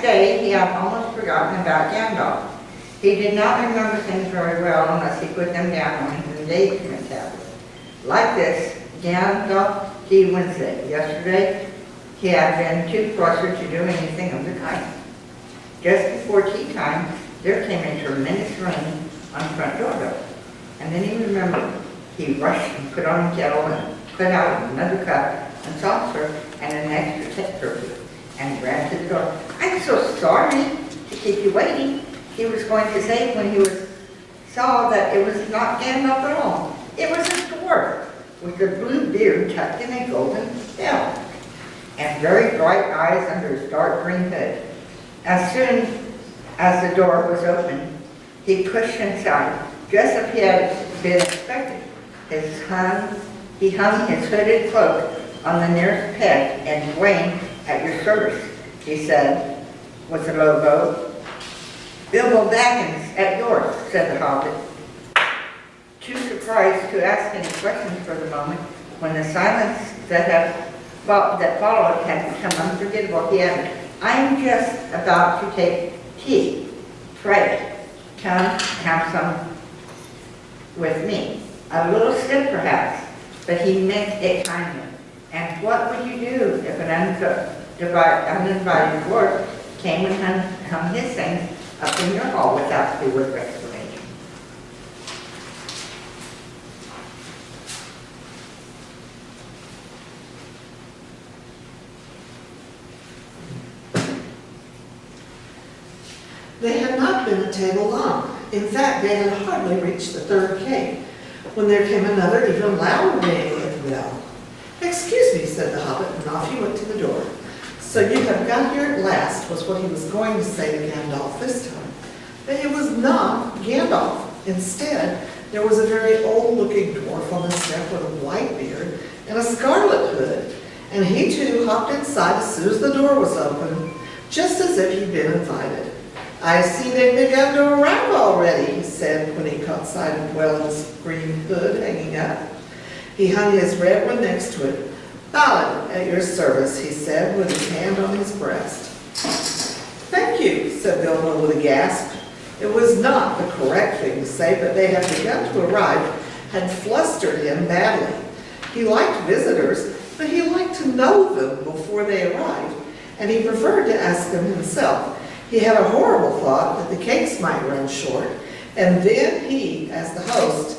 day, he had almost forgotten about Gandalf. He did not remember things very well unless he put them down on his engagement tablet. Like this, Gandalf T. Wednesday. Yesterday, he had been too flustered to do anything of the kind. Just before tea time, there came a tremendous rain on the front door bell. And then he remembered. He rushed and put on a kettle and put out another cup and saucer and an extra tip turkey and ran to the door. "I'm so sorry to keep you waiting," he was going to say when he saw that it was not Gandalf at all. It was a dwarf with a blue beard tucked in a golden bell and very bright eyes under his dark green hood. As soon as the door was open, he pushed inside, just as he had been expected. He hung his hooded cloak on the nearest peg and Dwayne at your service, he said with a low bow. "Bilbo Baggins at yours," said the Hobbit, too surprised to ask any questions for the moment. When the silence that followed had become unforgettable, he added, "I'm just about to take tea. Pray, come have some with me." A little stiff perhaps, but he meant it kindly. And what would you do if an uninvited dwarf came and hung his things up in your hall without due explanation? They had not been at table long. In fact, they had hardly reached the third cake when there came another even louder ringing at the bell. "Excuse me," said the Hobbit, and off he went to the door. "So you have got here at last," was what he was going to say to Gandalf this time. But it was not Gandalf. Instead, there was a very old-looking dwarf on the step with a white beard and a scarlet hood, and he too hopped inside as soon as the door was open, just as if he'd been invited. "I see they've begun to arrive already," he said when he caught sight of Welland's green hood hanging up. He hung his red one next to it. "Balin, at your service," he said with his hand on his breast. "Thank you," said Bilbo with a gasp. It was not the correct thing to say, but they had begun to arrive had flustered him badly. He liked visitors, but he liked to know them before they arrived, and he preferred to ask them himself. He had a horrible thought that the cakes might run short, and then he, as the host,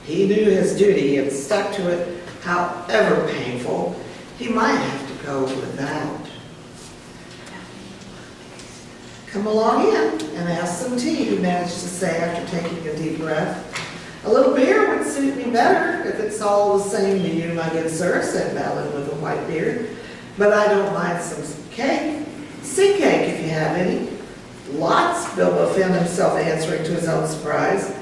he knew his duty and stuck to it, however painful. He might have to go without. "Come along in and have some tea," he managed to say after taking a deep breath. "A little beer would suit me better, if it's all the same to you, my good sir," said Balin with a white beard. "But I don't mind some cake. Sea cake, if you have any." "Lots," Bilbo found himself answering to his own surprise,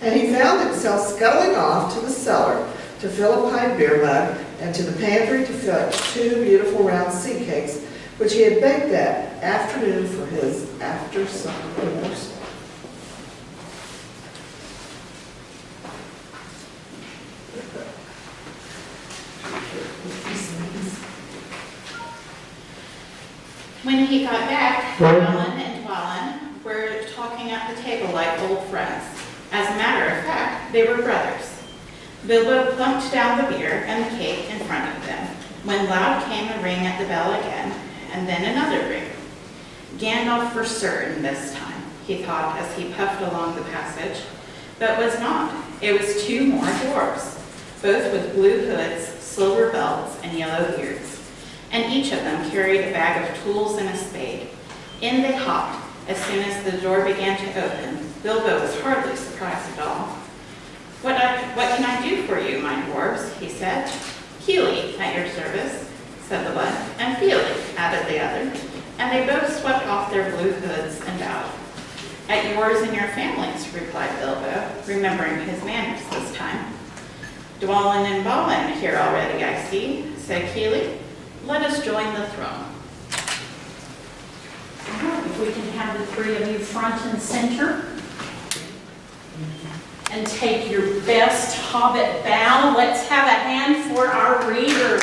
and he found himself scuttling off to the cellar to fill a pint beer mug and to the pantry to fetch 2 beautiful round sea cakes, which he had baked that afternoon for his after-supper morsel. When he got back, Balin and Dwalin were talking at the table like old friends. As a matter of fact, they were brothers. Bilbo plumped down the beer and the cake in front of them, when loud came a ring at the bell again, and then another ring. Gandalf for certain this time, he thought as he puffed along the passage, but was not. It was 2 more dwarfs, both with blue hoods, silver belts, and yellow beards, and each of them carried a bag of tools and a spade. In they hopped. As soon as the door began to open, Bilbo was hardly surprised at all. What can I do for you, my dwarves?" he said. "Keely, at your service," said the one, "and Feely," added the other, and they both swept off their blue hoods and bowed. "At yours and your families," replied Bilbo, remembering his manners this time. "Dwalin and Balin here already, I see," said Keely. "Let us join the throne." If we can have the 3 of you front and center. And take your best Hobbit bow. Let's have a hand for our readers.